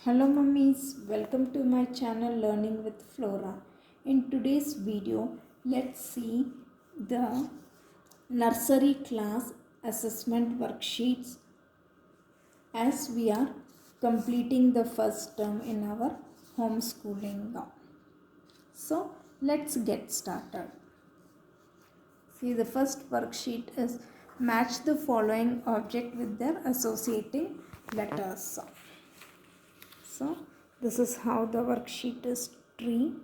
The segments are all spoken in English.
Hello mummies, welcome to my channel Learning with Flora. In today's video, let's see the nursery class assessment worksheets as we are completing the first term in our homeschooling now. So let's get started. See, the first worksheet is match the following object with their associating letters. So this is how the worksheet is: tree,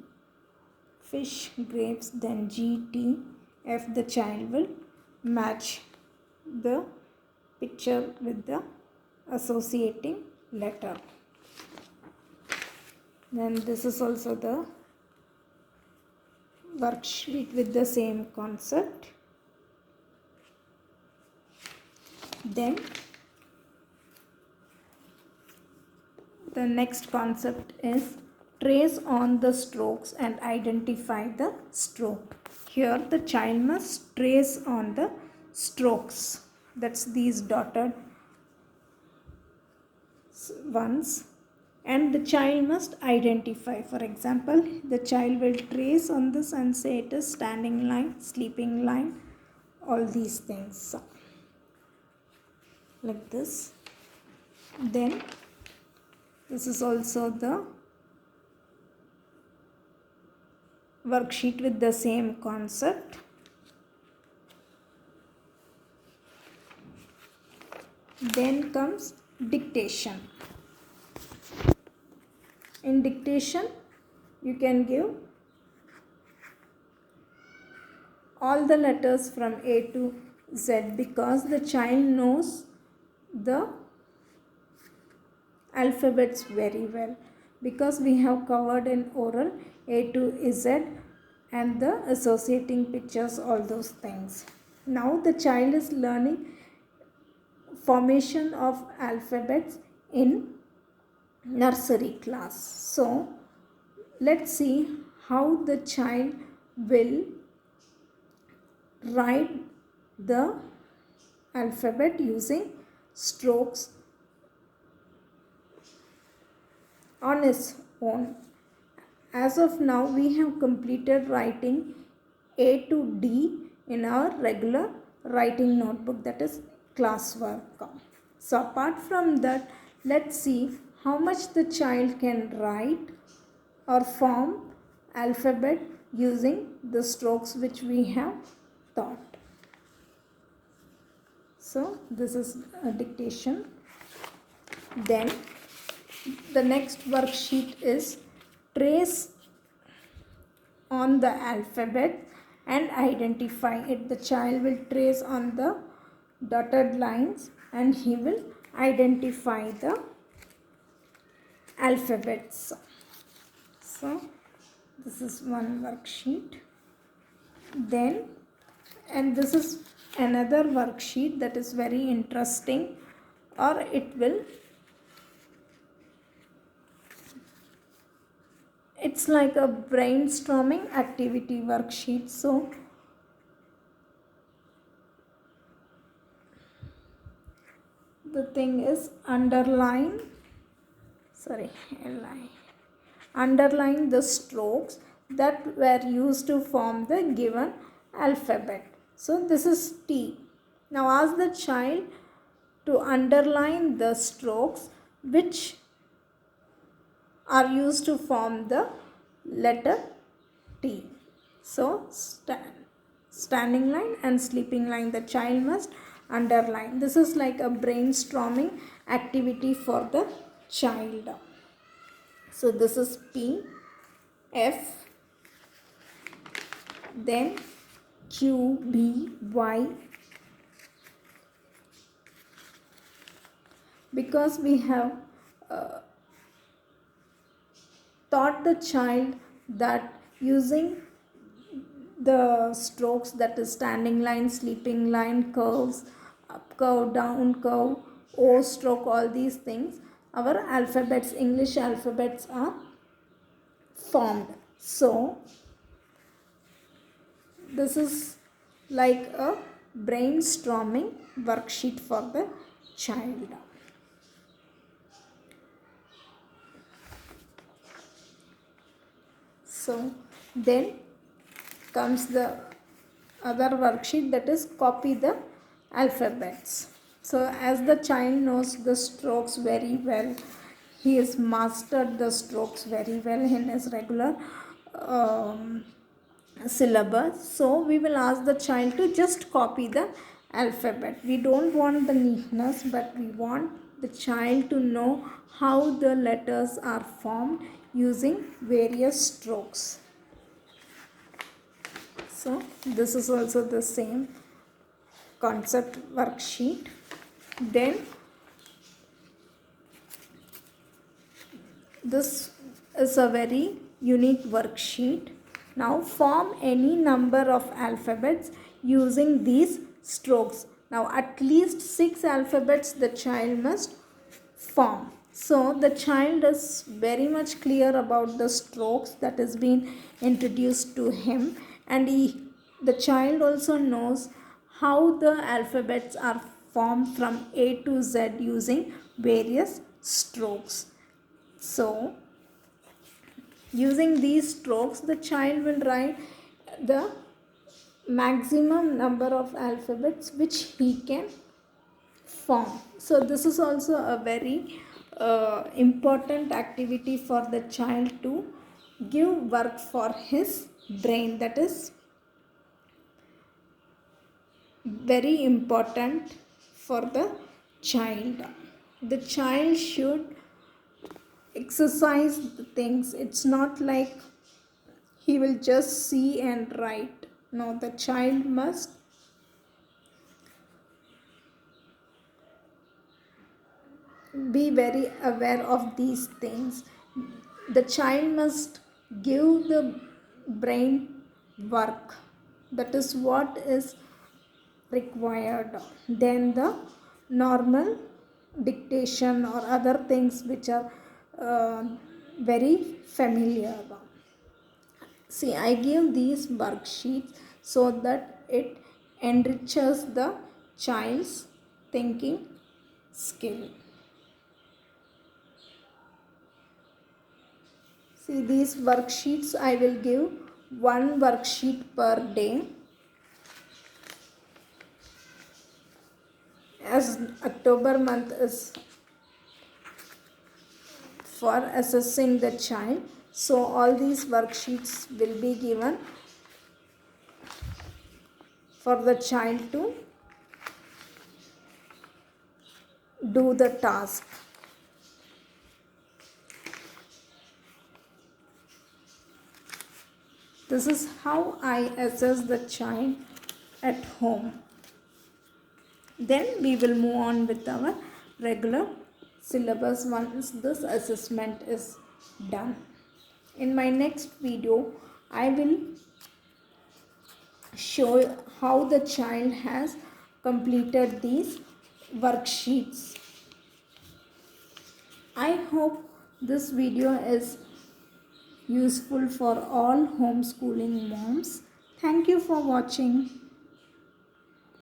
fish, grapes, then G, T, F. The child will match the picture with the associating letter. Then this is also the worksheet with the same concept. Then the next concept is trace on the strokes and identify the stroke. Here the child must trace on the strokes. That's these dotted ones. And the child must identify. For example, the child will trace on this and say it is standing line, sleeping line, all these things. Like this. Then this is also the worksheet with the same concept. Then comes dictation. In dictation, you can give all the letters from A to Z because the child knows the alphabets very well, because we have covered in oral A to Z and the associating pictures, all those things. Now the child is learning formation of alphabets in nursery class. So let's see how the child will write the alphabet using strokes on its own. As of now, we have completed writing A to D in our regular writing notebook, that is classwork. So apart from that, let's see how much the child can write or form alphabet using the strokes which we have taught. So this is a dictation. Then the next worksheet is trace on the alphabet and identify it. The child will trace on the dotted lines and he will identify the alphabets. So this is one worksheet. Then, and this is another worksheet that is very interesting, or it's like a brainstorming activity worksheet. So the thing is underline the strokes that were used to form the given alphabet. So this is T. Now ask the child to underline the strokes which are used to form the letter T. So standing line and sleeping line, the child must underline. This is like a brainstorming activity for the child. So this is P, F, then Q, B, Y. Because we have taught the child that using the strokes, that is standing line, sleeping line, curves, up curve, down curve, O stroke, all these things, our alphabets, English alphabets are formed. So this is like a brainstorming worksheet for the child. So then comes the other worksheet, that is copy the alphabets. So as the child knows the strokes very well, he has mastered the strokes very well in his regular syllabus. So we will ask the child to just copy the alphabet. We don't want the neatness, but we want the child to know how the letters are formed using various strokes. So this is also the same concept worksheet. Then this is a very unique worksheet. Now form any number of alphabets using these strokes. Now at least 6 alphabets the child must form. So the child is very much clear about the strokes that has been introduced to him, and the child also knows how the alphabets are formed from A to Z using various strokes. So using these strokes the child will write the maximum number of alphabets which he can form. So this is also a very important activity for the child to give work for his brain. That is very important for the child. The child should exercise the things. It's not like he will just see and write. No, the child must be very aware of these things. The child must give the brain work. That is what is required. Then the normal dictation or other things which are very familiar. See, I give these worksheets so that it enriches the child's thinking skill. See, these worksheets I will give one worksheet per day. As October month is for assessing the child, so all these worksheets will be given for the child to do the task. This is how I assess the child at home. Then we will move on with our regular syllabus once this assessment is done. In my next video, I will show how the child has completed these worksheets. I hope this video is useful for all homeschooling moms. Thank you for watching.